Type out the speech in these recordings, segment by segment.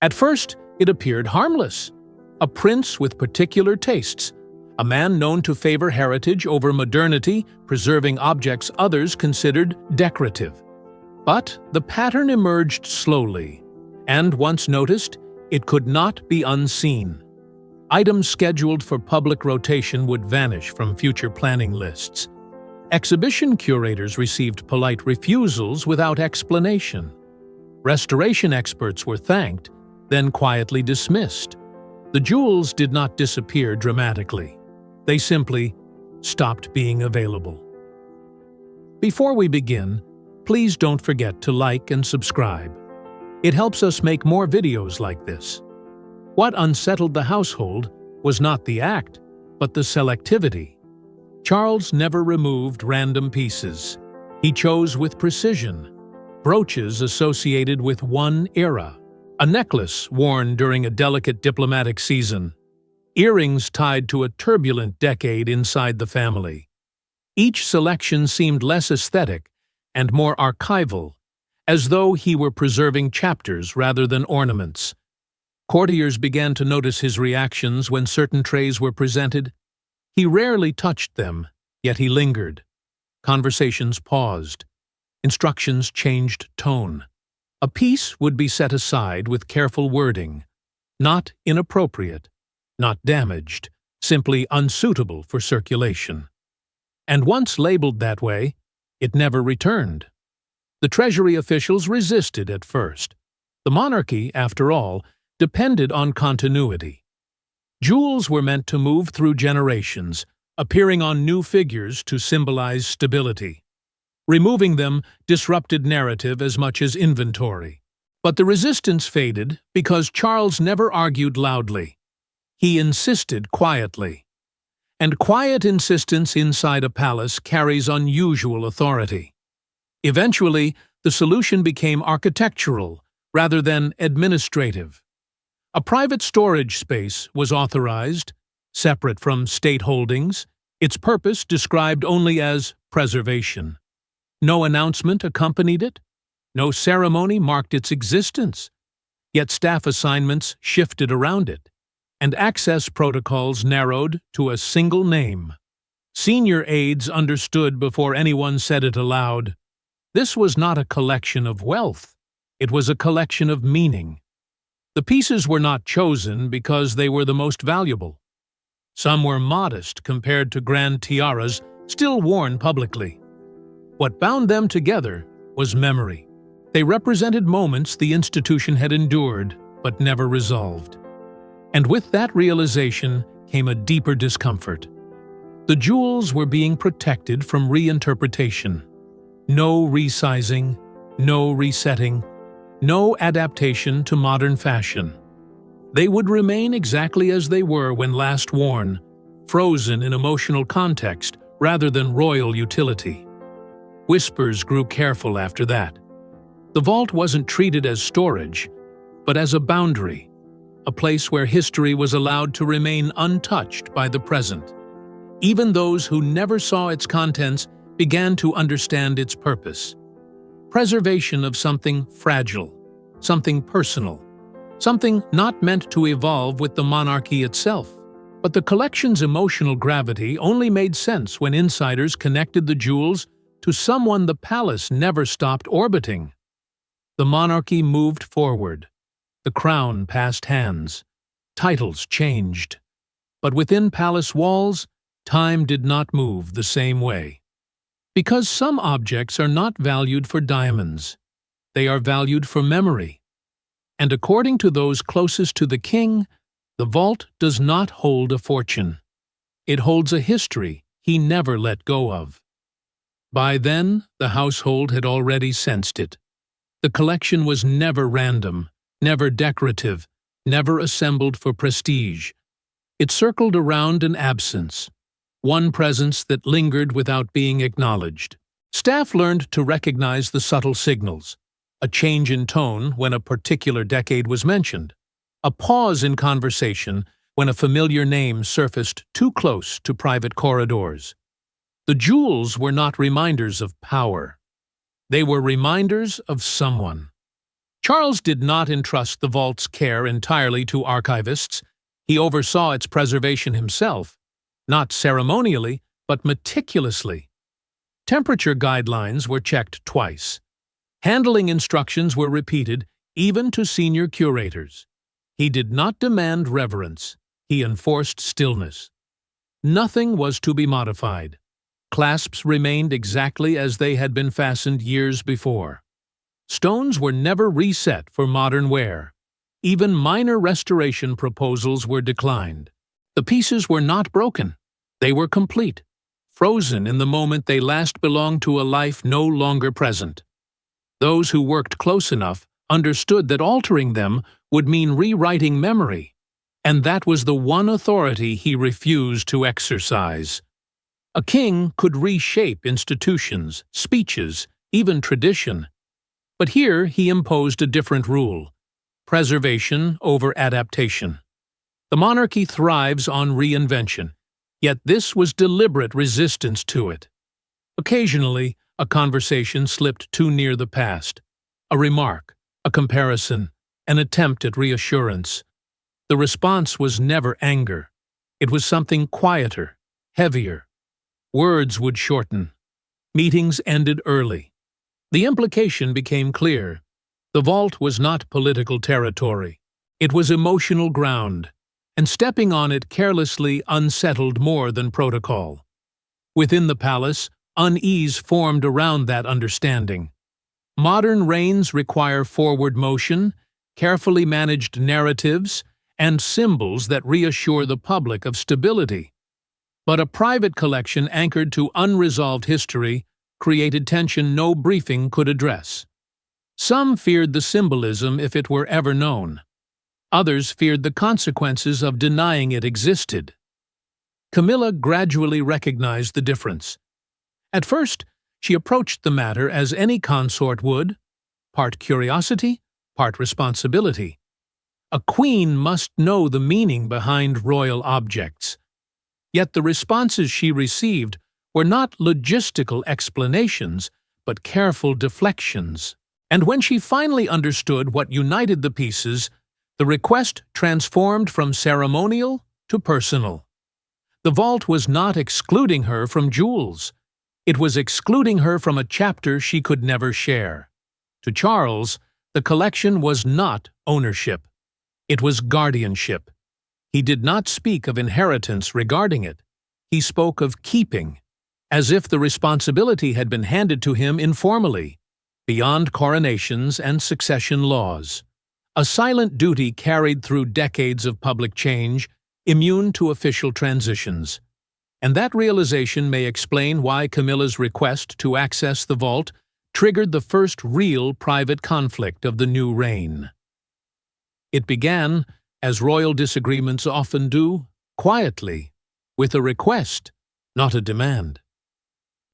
At first, it appeared harmless. A prince with particular tastes, a man known to favor heritage over modernity, preserving objects others considered decorative. But the pattern emerged slowly, and once noticed, it could not be unseen. Items scheduled for public rotation would vanish from future planning lists. Exhibition curators received polite refusals without explanation. Restoration experts were thanked, then quietly dismissed. The jewels did not disappear dramatically. They simply stopped being available. Before we begin, please don't forget to like and subscribe. It helps us make more videos like this. What unsettled the household was not the act, but the selectivity. Charles never removed random pieces. He chose with precision. Brooches associated with one era. A necklace worn during a delicate diplomatic season. Earrings tied to a turbulent decade inside the family. Each selection seemed less aesthetic and more archival, as though he were preserving chapters rather than ornaments. Courtiers began to notice his reactions when certain trays were presented. He rarely touched them, yet he lingered. Conversations paused. Instructions changed tone. A piece would be set aside with careful wording, not inappropriate, not damaged, simply unsuitable for circulation. And once labeled that way, it never returned. The Treasury officials resisted at first. The monarchy, after all, depended on continuity. Jewels were meant to move through generations, appearing on new figures to symbolize stability. Removing them disrupted narrative as much as inventory. But the resistance faded because Charles never argued loudly. He insisted quietly. And quiet insistence inside a palace carries unusual authority. Eventually, the solution became architectural rather than administrative. A private storage space was authorized, separate from state holdings, its purpose described only as preservation. No announcement accompanied it. No ceremony marked its existence. Yet staff assignments shifted around it, and access protocols narrowed to a single name. Senior aides understood before anyone said it aloud. This was not a collection of wealth. It was a collection of meaning. The pieces were not chosen because they were the most valuable. Some were modest compared to grand tiaras still worn publicly. What bound them together was memory. They represented moments the institution had endured but never resolved. And with that realization came a deeper discomfort. The jewels were being protected from reinterpretation. No resizing, no resetting, no adaptation to modern fashion. They would remain exactly as they were when last worn, frozen in emotional context rather than royal utility. Whispers grew careful after that. The vault wasn't treated as storage, but as a boundary, a place where history was allowed to remain untouched by the present. Even those who never saw its contents began to understand its purpose. Preservation of something fragile, something personal, something not meant to evolve with the monarchy itself. But the collection's emotional gravity only made sense when insiders connected the jewels to someone the palace never stopped orbiting. The monarchy moved forward. The crown passed hands. Titles changed. But within palace walls, time did not move the same way. Because some objects are not valued for diamonds. They are valued for memory. And according to those closest to the king, the vault does not hold a fortune. It holds a history he never let go of. By then, the household had already sensed it. The collection was never random, never decorative, never assembled for prestige. It circled around an absence, one presence that lingered without being acknowledged. Staff learned to recognize the subtle signals, a change in tone when a particular decade was mentioned, a pause in conversation when a familiar name surfaced too close to private corridors. The jewels were not reminders of power. They were reminders of someone. Charles did not entrust the vault's care entirely to archivists. He oversaw its preservation himself, not ceremonially, but meticulously. Temperature guidelines were checked twice. Handling instructions were repeated, even to senior curators. He did not demand reverence. He enforced stillness. Nothing was to be modified. Clasps remained exactly as they had been fastened years before. Stones were never reset for modern wear. Even minor restoration proposals were declined. The pieces were not broken. They were complete, frozen in the moment they last belonged to a life no longer present. Those who worked close enough understood that altering them would mean rewriting memory, and that was the one authority he refused to exercise. A king could reshape institutions, speeches, even tradition. But here he imposed a different rule: preservation over adaptation. The monarchy thrives on reinvention, yet this was deliberate resistance to it. Occasionally, a conversation slipped too near the past. A remark, a comparison, an attempt at reassurance. The response was never anger. It was something quieter, heavier. Words would shorten. Meetings ended early. The implication became clear. The vault was not political territory. It was emotional ground, and stepping on it carelessly unsettled more than protocol. Within the palace, unease formed around that understanding. Modern reigns require forward motion, carefully managed narratives, and symbols that reassure the public of stability. But a private collection anchored to unresolved history created tension no briefing could address. Some feared the symbolism if it were ever known. Others feared the consequences of denying it existed. Camilla gradually recognized the difference. At first, she approached the matter as any consort would, part curiosity, part responsibility. A queen must know the meaning behind royal objects. Yet the responses she received were not logistical explanations, but careful deflections. And when she finally understood what united the pieces, the request transformed from ceremonial to personal. The vault was not excluding her from jewels. It was excluding her from a chapter she could never share. To Charles, the collection was not ownership. It was guardianship. He did not speak of inheritance regarding it. He spoke of keeping, as if the responsibility had been handed to him informally, beyond coronations and succession laws. A silent duty carried through decades of public change, immune to official transitions. And that realization may explain why Camilla's request to access the vault triggered the first real private conflict of the new reign. It began, as royal disagreements often do, quietly, with a request, not a demand.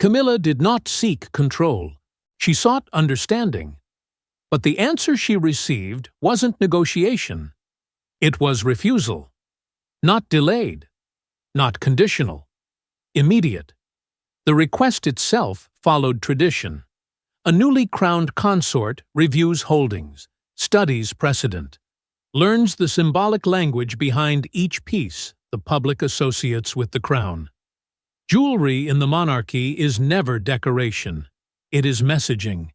Camilla did not seek control. She sought understanding. But the answer she received wasn't negotiation. It was refusal. Not delayed. Not conditional. Immediate. The request itself followed tradition. A newly crowned consort reviews holdings, studies precedent, learns the symbolic language behind each piece the public associates with the crown. Jewelry in the monarchy is never decoration. It is messaging.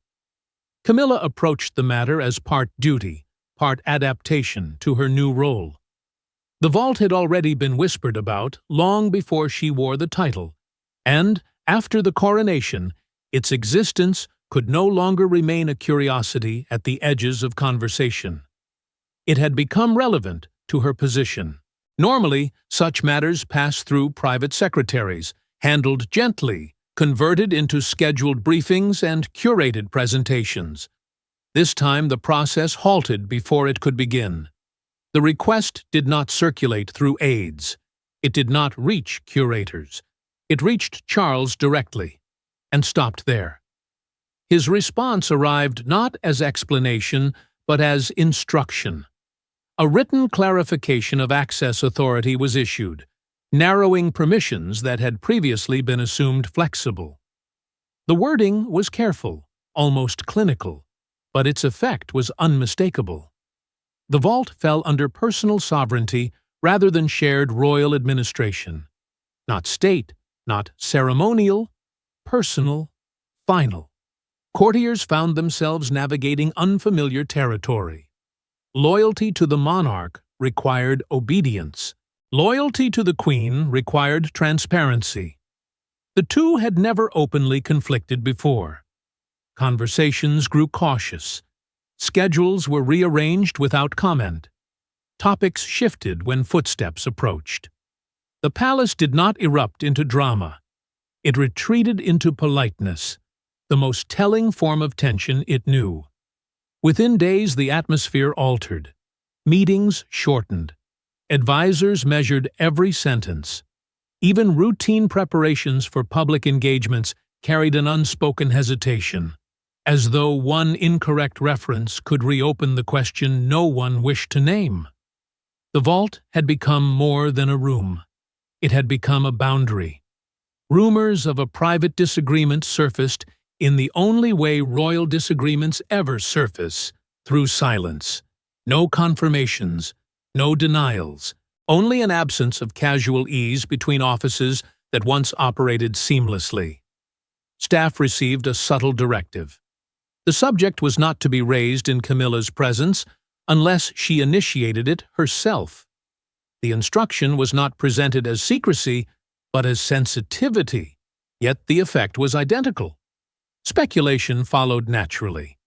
Camilla approached the matter as part duty, part adaptation to her new role. The vault had already been whispered about long before she wore the title, and, after the coronation, its existence could no longer remain a curiosity at the edges of conversation. It had become relevant to her position. Normally, such matters pass through private secretaries, handled gently, converted into scheduled briefings and curated presentations. This time the process halted before it could begin. The request did not circulate through aides. It did not reach curators. It reached Charles directly, and stopped there. His response arrived not as explanation, but as instruction. A written clarification of access authority was issued, narrowing permissions that had previously been assumed flexible. The wording was careful, almost clinical, but its effect was unmistakable. The vault fell under personal sovereignty rather than shared royal administration. Not state, not ceremonial, personal, final. Courtiers found themselves navigating unfamiliar territory. Loyalty to the monarch required obedience. Loyalty to the queen required transparency. The two had never openly conflicted before. Conversations grew cautious. Schedules were rearranged without comment. Topics shifted when footsteps approached. The palace did not erupt into drama. It retreated into politeness, the most telling form of tension it knew. Within days, the atmosphere altered. Meetings shortened. Advisors measured every sentence. Even routine preparations for public engagements carried an unspoken hesitation, as though one incorrect reference could reopen the question no one wished to name. The vault had become more than a room. It had become a boundary. Rumors of a private disagreement surfaced in the only way royal disagreements ever surface, through silence. No confirmations, no denials, only an absence of casual ease between offices that once operated seamlessly. Staff received a subtle directive. The subject was not to be raised in Camilla's presence unless she initiated it herself. The instruction was not presented as secrecy, but as sensitivity, yet the effect was identical. Speculation followed naturally.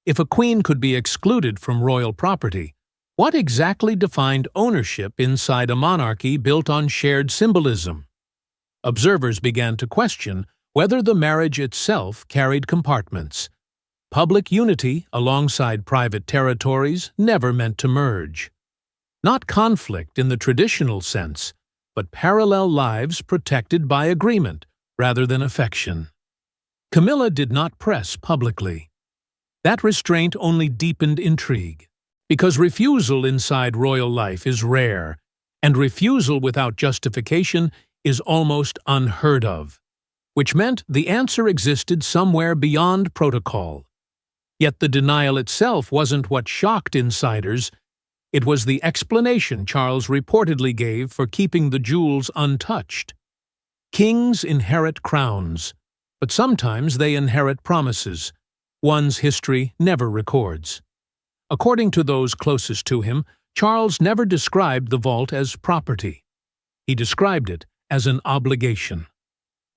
If a queen could be excluded from royal property, what exactly defined ownership inside a monarchy built on shared symbolism? Observers began to question whether the marriage itself carried compartments. Public unity alongside private territories never meant to merge. Not conflict in the traditional sense, but parallel lives protected by agreement rather than affection. Camilla did not press publicly. That restraint only deepened intrigue, because refusal inside royal life is rare, and refusal without justification is almost unheard of, which meant the answer existed somewhere beyond protocol. Yet the denial itself wasn't what shocked insiders. It was the explanation Charles reportedly gave for keeping the jewels untouched. Kings inherit crowns, but sometimes they inherit promises, one's history never records. According to those closest to him, Charles never described the vault as property. He described it as an obligation,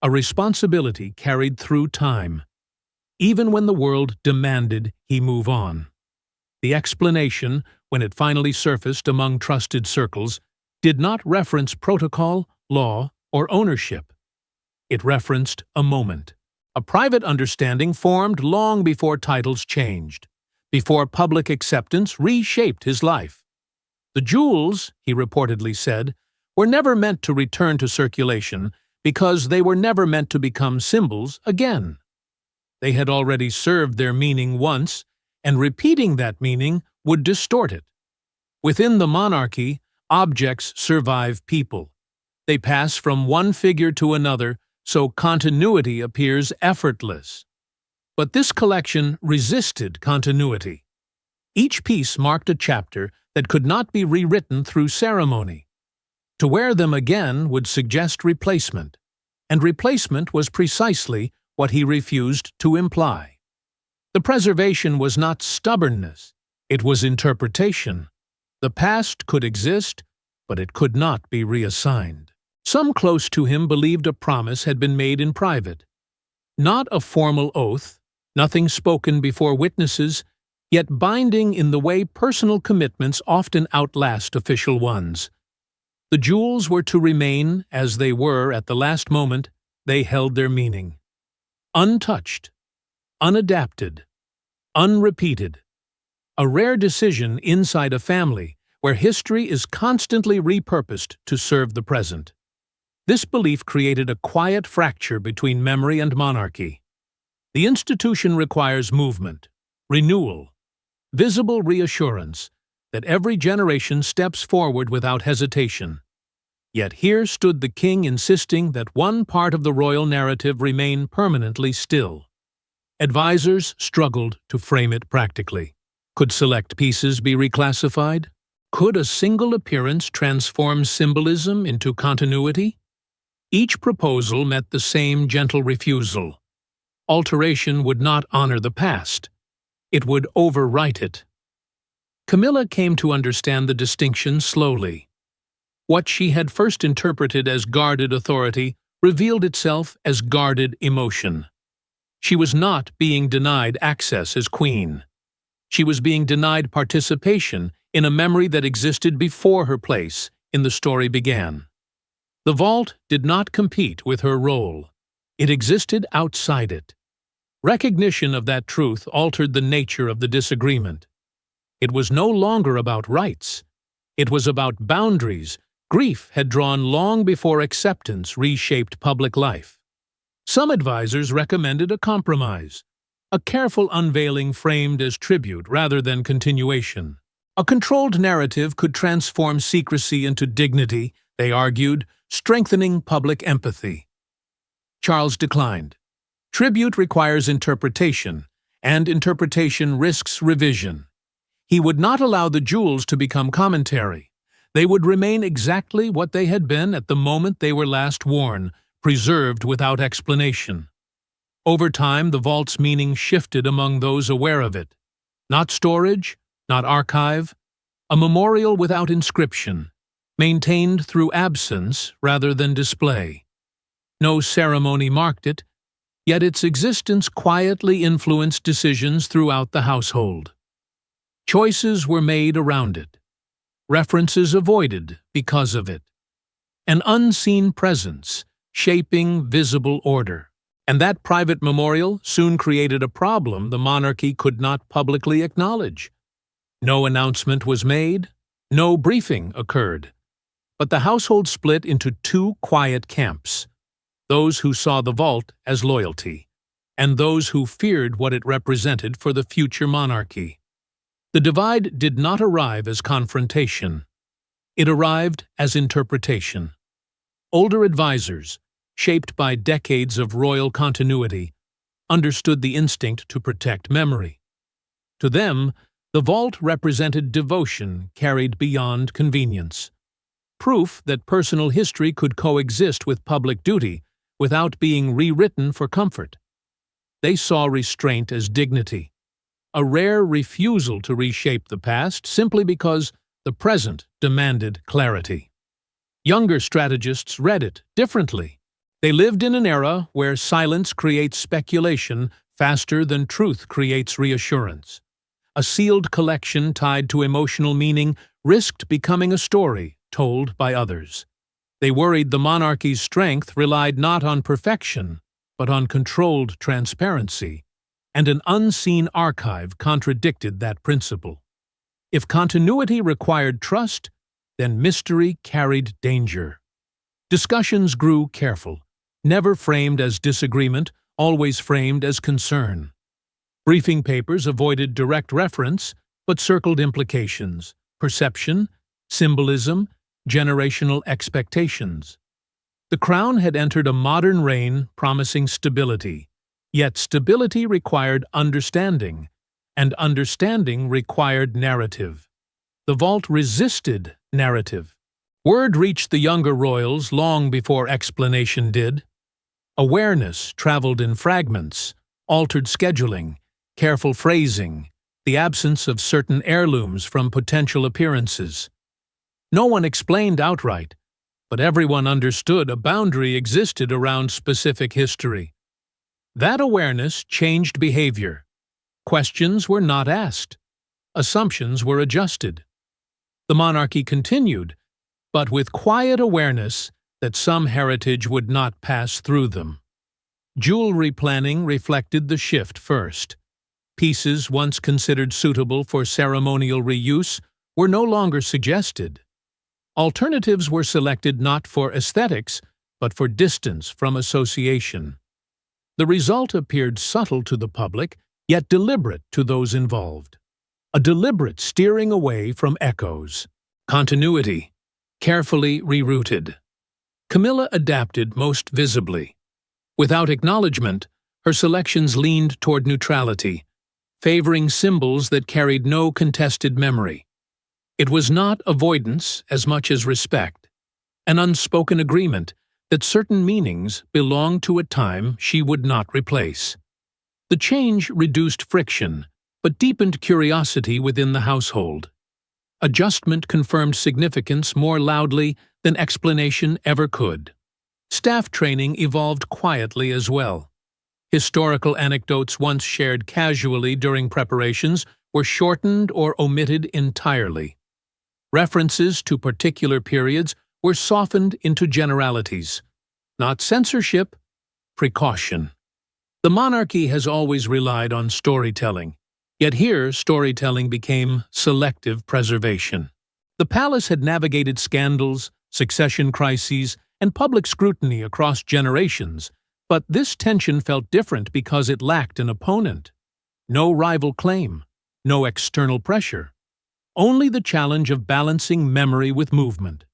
a responsibility carried through time, even when the world demanded he move on. The explanation, when it finally surfaced among trusted circles, did not reference protocol, law, or ownership. It referenced a moment, a private understanding formed long before titles changed, before public acceptance reshaped his life. The jewels, he reportedly said, were never meant to return to circulation because they were never meant to become symbols again. They had already served their meaning once, and repeating that meaning would distort it. Within the monarchy, objects survive people. They pass from one figure to another, so continuity appears effortless. But this collection resisted continuity. Each piece marked a chapter that could not be rewritten through ceremony. To wear them again would suggest replacement, and replacement was precisely what he refused to imply. The preservation was not stubbornness, it was interpretation. The past could exist, but it could not be reassigned. Some close to him believed a promise had been made in private. Not a formal oath, nothing spoken before witnesses, yet binding in the way personal commitments often outlast official ones. The jewels were to remain as they were at the last moment. They held their meaning. Untouched, unadapted, unrepeated. A rare decision inside a family where history is constantly repurposed to serve the present. This belief created a quiet fracture between memory and monarchy. The institution requires movement, renewal, visible reassurance that every generation steps forward without hesitation. Yet here stood the king insisting that one part of the royal narrative remain permanently still. Advisors struggled to frame it practically. Could select pieces be reclassified? Could a single appearance transform symbolism into continuity? Each proposal met the same gentle refusal. Alteration would not honor the past. It would overwrite it. Camilla came to understand the distinction slowly. What she had first interpreted as guarded authority revealed itself as guarded emotion. She was not being denied access as queen. She was being denied participation in a memory that existed before her place in the story began. The vault did not compete with her role. It existed outside it. Recognition of that truth altered the nature of the disagreement. It was no longer about rights. It was about boundaries grief had drawn long before acceptance reshaped public life. Some advisors recommended a compromise, a careful unveiling framed as tribute rather than continuation. A controlled narrative could transform secrecy into dignity, they argued, strengthening public empathy. Charles declined. Tribute requires interpretation, and interpretation risks revision. He would not allow the jewels to become commentary. They would remain exactly what they had been at the moment they were last worn, preserved without explanation. Over time, the vault's meaning shifted among those aware of it. Not storage, not archive, a memorial without inscription, maintained through absence rather than display. No ceremony marked it, yet its existence quietly influenced decisions throughout the household. Choices were made around it. References avoided because of it. An unseen presence, shaping visible order. And that private memorial soon created a problem the monarchy could not publicly acknowledge. No announcement was made, no briefing occurred. But the household split into two quiet camps, those who saw the vault as loyalty, and those who feared what it represented for the future monarchy. The divide did not arrive as confrontation. It arrived as interpretation. Older advisors, shaped by decades of royal continuity, understood the instinct to protect memory. To them, the vault represented devotion carried beyond convenience. Proof that personal history could coexist with public duty without being rewritten for comfort. They saw restraint as dignity, a rare refusal to reshape the past simply because the present demanded clarity. Younger strategists read it differently. They lived in an era where silence creates speculation faster than truth creates reassurance. A sealed collection tied to emotional meaning risked becoming a story told by others. They worried the monarchy's strength relied not on perfection, but on controlled transparency, and an unseen archive contradicted that principle. If continuity required trust, then mystery carried danger. Discussions grew careful, never framed as disagreement, always framed as concern. Briefing papers avoided direct reference, but circled implications, perception, symbolism, generational expectations. The crown had entered a modern reign promising stability, yet stability required understanding, and understanding required narrative. The vault resisted narrative. Word reached the younger royals long before explanation did. Awareness traveled in fragments, altered scheduling, careful phrasing, the absence of certain heirlooms from potential appearances. No one explained outright, but everyone understood a boundary existed around specific history. That awareness changed behavior. Questions were not asked. Assumptions were adjusted. The monarchy continued, but with quiet awareness that some heritage would not pass through them. Jewelry planning reflected the shift first. Pieces once considered suitable for ceremonial reuse were no longer suggested. Alternatives were selected not for aesthetics, but for distance from association. The result appeared subtle to the public, yet deliberate to those involved. A deliberate steering away from echoes. Continuity, carefully rerouted. Camilla adapted most visibly. Without acknowledgement, Her selections leaned toward neutrality, favoring symbols that carried no contested memory. It was not avoidance as much as respect, an unspoken agreement that certain meanings belonged to a time she would not replace. The change reduced friction, but deepened curiosity within the household. Adjustment confirmed significance more loudly than explanation ever could. Staff training evolved quietly as well. Historical anecdotes once shared casually during preparations were shortened or omitted entirely. References to particular periods were softened into generalities. Not censorship, precaution. The monarchy has always relied on storytelling, yet here storytelling became selective preservation. The palace had navigated scandals, succession crises, and public scrutiny across generations, but this tension felt different because it lacked an opponent. No rival claim, no external pressure. Only the challenge of balancing memory with movement.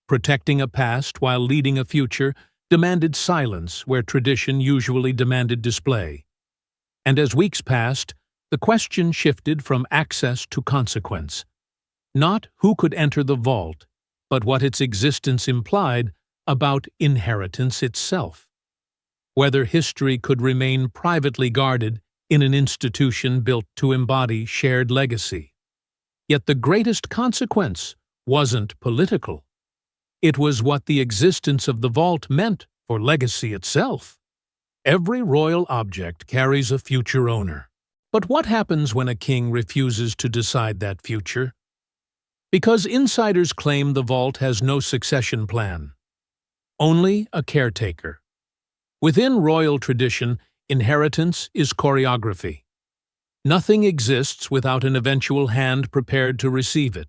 Protecting a past while leading a future demanded silence where tradition usually demanded display. And as weeks passed, the question shifted from access to consequence. Not who could enter the vault, but what its existence implied about inheritance itself. Whether history could remain privately guarded in an institution built to embody shared legacy. Yet the greatest consequence wasn't political. It was what the existence of the vault meant for legacy itself. Every royal object carries a future owner. But what happens when a king refuses to decide that future? Because insiders claim the vault has no succession plan. Only a caretaker. Within royal tradition, inheritance is choreography. Nothing exists without an eventual hand prepared to receive it.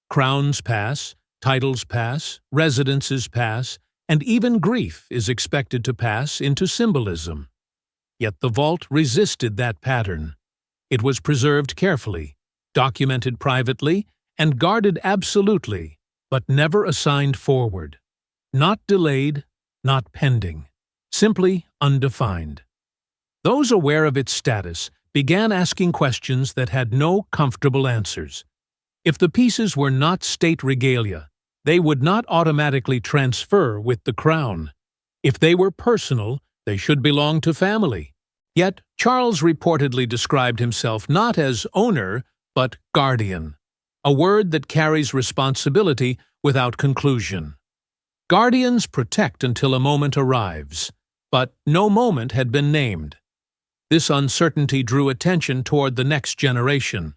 Crowns pass, titles pass, residences pass, and even grief is expected to pass into symbolism. Yet the vault resisted that pattern. It was preserved carefully, documented privately, and guarded absolutely, but never assigned forward. Not delayed, not pending. Simply undefined. Those aware of its status began asking questions that had no comfortable answers. If the pieces were not state regalia, they would not automatically transfer with the crown. If they were personal, they should belong to family. Yet Charles reportedly described himself not as owner, but guardian, a word that carries responsibility without conclusion. Guardians protect until a moment arrives, but no moment had been named. This uncertainty drew attention toward the next generation.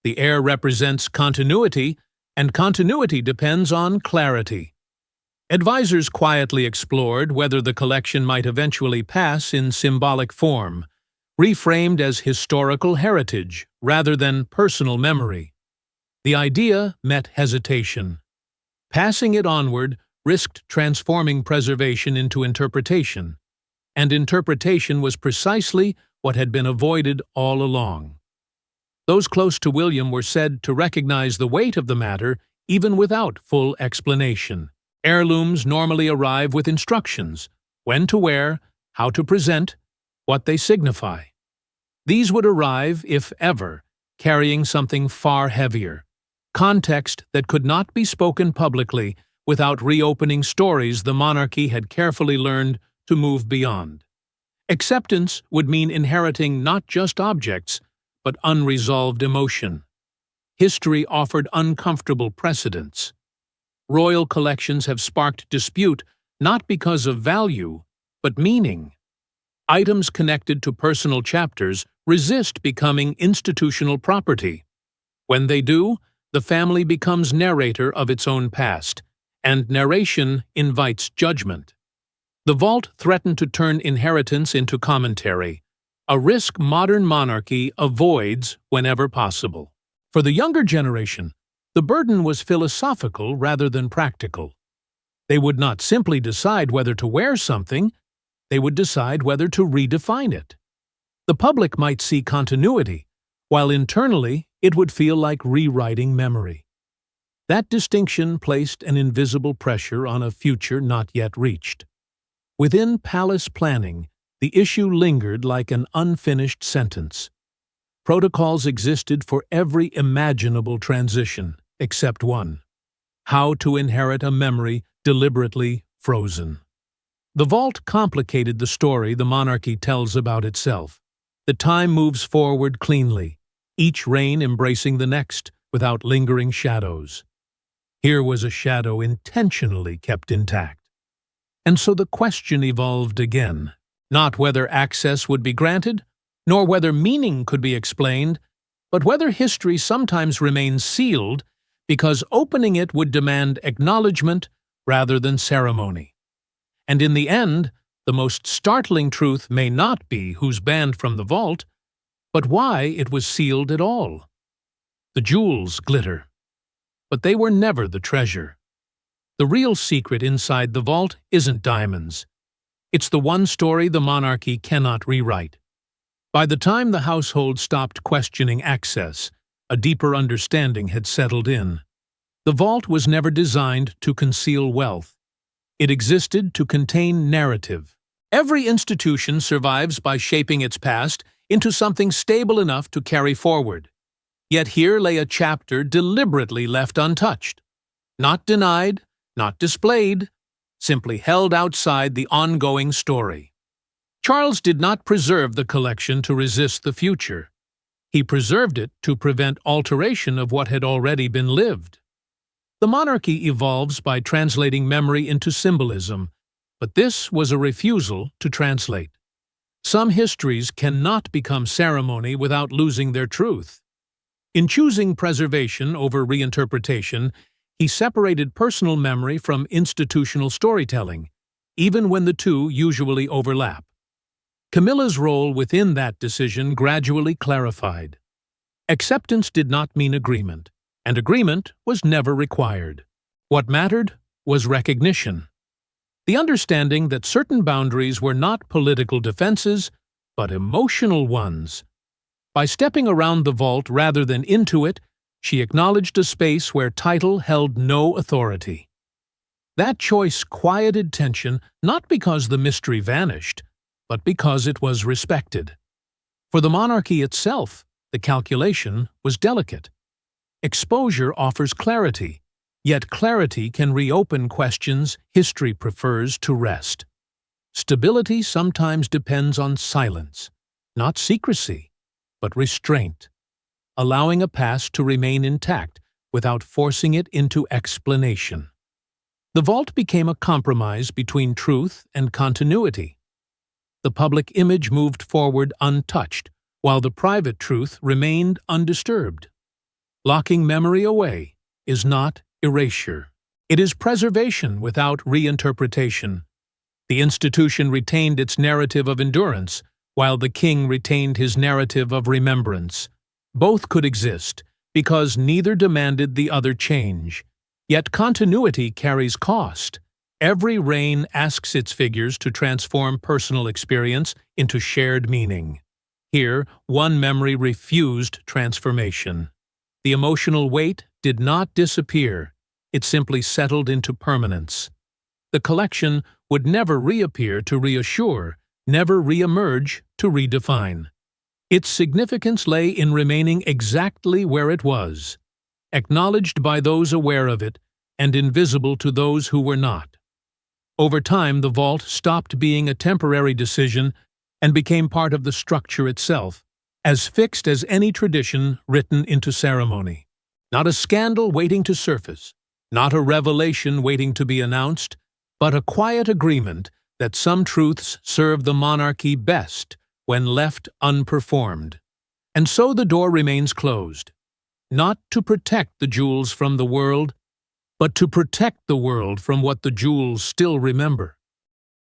The heir represents continuity, and continuity depends on clarity. Advisors quietly explored whether the collection might eventually pass in symbolic form, reframed as historical heritage rather than personal memory. The idea met hesitation. Passing it onward risked transforming preservation into interpretation, and interpretation was precisely what had been avoided all along. Those close to William were said to recognize the weight of the matter even without full explanation. Heirlooms normally arrive with instructions: when to wear, how to present, what they signify. These would arrive, if ever, carrying something far heavier, context that could not be spoken publicly without reopening stories the monarchy had carefully learned to move beyond. Acceptance would mean inheriting not just objects, but unresolved emotion. History offered uncomfortable precedents. Royal collections have sparked dispute not because of value, but meaning. Items connected to personal chapters resist becoming institutional property. When they do, the family becomes narrator of its own past, and narration invites judgment. The vault threatened to turn inheritance into commentary, a risk modern monarchy avoids whenever possible. For the younger generation, the burden was philosophical rather than practical. They would not simply decide whether to wear something, they would decide whether to redefine it. The public might see continuity, while internally it would feel like rewriting memory. That distinction placed an invisible pressure on a future not yet reached. Within palace planning, The issue lingered like an unfinished sentence. Protocols existed for every imaginable transition, except one: how to inherit a memory deliberately frozen. The vault complicated the story the monarchy tells about itself. The time moves forward cleanly, each reign embracing the next without lingering shadows. Here was a shadow intentionally kept intact. And so the question evolved again, not whether access would be granted, nor whether meaning could be explained, but whether history sometimes remains sealed because opening it would demand acknowledgement rather than ceremony. And in the end, the most startling truth may not be who's banned from the vault, but why it was sealed at all. The jewels glitter, but they were never the treasure. The real secret inside the vault isn't diamonds. It's the one story the monarchy cannot rewrite. By the time the household stopped questioning access, a deeper understanding had settled in. The vault was never designed to conceal wealth. It existed to contain narrative. Every institution survives by shaping its past into something stable enough to carry forward. Yet here lay a chapter deliberately left untouched. Not denied, not displayed, simply held outside the ongoing story. Charles did not preserve the collection to resist the future. He preserved it to prevent alteration of what had already been lived. The monarchy evolves by translating memory into symbolism, but this was a refusal to translate. Some histories cannot become ceremony without losing their truth. In choosing preservation over reinterpretation, he separated personal memory from institutional storytelling, even when the two usually overlap. Camilla's role within that decision gradually clarified. Acceptance did not mean agreement, and agreement was never required. What mattered was recognition. The understanding that certain boundaries were not political defenses, but emotional ones. By stepping around the vault rather than into it, she acknowledged a space where title held no authority. That choice quieted tension not because the mystery vanished, but because it was respected. For the monarchy itself, the calculation was delicate. Exposure offers clarity, yet clarity can reopen questions history prefers to rest. Stability sometimes depends on silence, not secrecy, but restraint, allowing a past to remain intact without forcing it into explanation. The vault became a compromise between truth and continuity. The public image moved forward untouched, while the private truth remained undisturbed. Locking memory away is not erasure. It is preservation without reinterpretation. The institution retained its narrative of endurance, while the king retained his narrative of remembrance. Both could exist, because neither demanded the other change. Yet continuity carries cost. Every reign asks its figures to transform personal experience into shared meaning. Here, one memory refused transformation. The emotional weight did not disappear, it simply settled into permanence. The collection would never reappear to reassure, never re-emerge to redefine. Its significance lay in remaining exactly where it was, acknowledged by those aware of it and invisible to those who were not. Over time, the vault stopped being a temporary decision and became part of the structure itself, as fixed as any tradition written into ceremony. Not a scandal waiting to surface, not a revelation waiting to be announced, but a quiet agreement that some truths serve the monarchy best when left unperformed. And so the door remains closed, not to protect the jewels from the world, but to protect the world from what the jewels still remember.